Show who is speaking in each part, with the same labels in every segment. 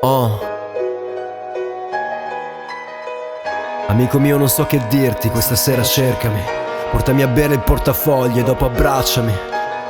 Speaker 1: Oh, amico mio, non so che dirti, questa sera cercami. Portami a bere il portafogli e dopo abbracciami.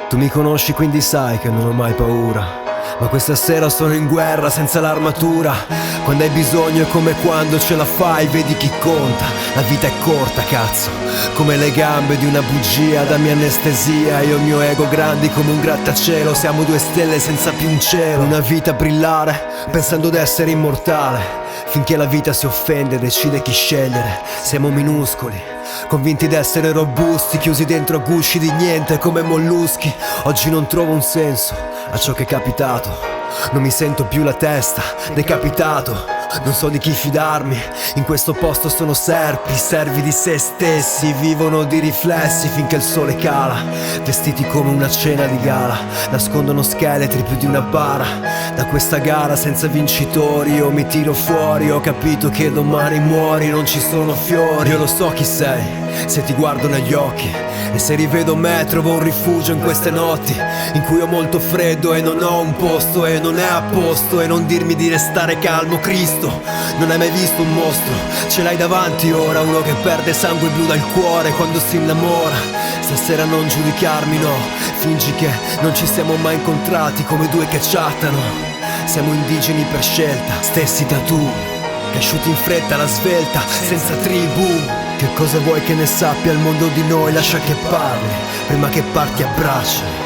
Speaker 1: Tu mi conosci quindi sai che non ho mai paura. Ma questa sera sono in guerra senza l'armatura. Quando hai bisogno è come quando ce la fai, vedi chi conta. La vita è corta, cazzo, come le gambe di una bugia. Dammi anestesia, io e il mio ego grandi come un grattacielo. Siamo due stelle senza più un cielo. Una vita a brillare, pensando d'essere immortale. Finché la vita si offende, decide chi scegliere. Siamo minuscoli, convinti d'essere robusti, chiusi dentro gusci di niente come molluschi. Oggi non trovo un senso a ciò che è capitato. Non mi sento più la testa, decapitato. Non so di chi fidarmi, in questo posto sono serpi, servi di se stessi, vivono di riflessi finché il sole cala. Vestiti come una cena di gala, nascondono scheletri più di una bara. Da questa gara senza vincitori io mi tiro fuori. Ho capito che domani muori, non ci sono fiori. Io lo so chi sei, se ti guardo negli occhi. E se rivedo me trovo un rifugio in queste notti in cui ho molto freddo e non ho un posto e non è a posto. E non dirmi di restare calmo, Cristo, non hai mai visto un mostro, ce l'hai davanti ora, uno che perde sangue blu dal cuore quando si innamora. Stasera non giudicarmi, no, fingi che non ci siamo mai incontrati come due che chattano. Siamo indigeni per scelta, stessi tattoo, cresciuti in fretta alla svelta, senza tribù. Che cosa vuoi che ne sappia il mondo di noi? Lascia che parli, prima che parti abbraccia.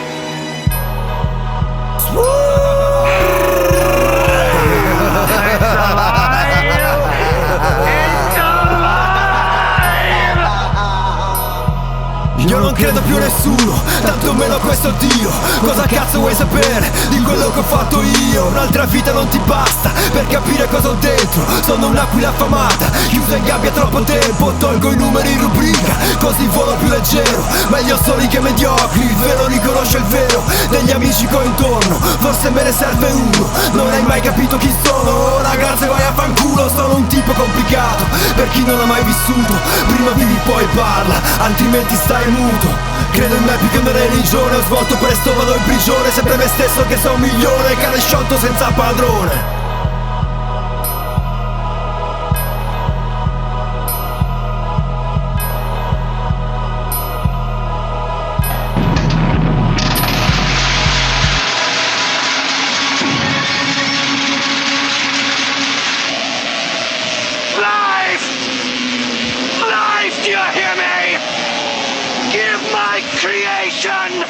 Speaker 1: Io non credo più a nessuno, tanto meno a questo Dio. Cosa cazzo vuoi sapere di quello che ho fatto io? Un'altra vita non ti basta per capire cosa ho dentro. Sono un'aquila affamata, chiusa in gabbia troppo tempo. Tolgo i numeri in rubrica, così volo più leggero. Meglio soli che mediocri, il vero riconosce il vero degli amici che ho intorno. Forse me ne serve uno, non hai mai capito chi sono. Ora grazie vai a fanculo, sono un tipo complicato per chi non ha mai vissuto. Prima vivi poi parla, altrimenti stai muto. Credo in me più che una religione, ho svolto presto vado in prigione. Sempre me stesso che sono un milione, cane sciolto senza padrone.
Speaker 2: Life, do you hear me? Give my creation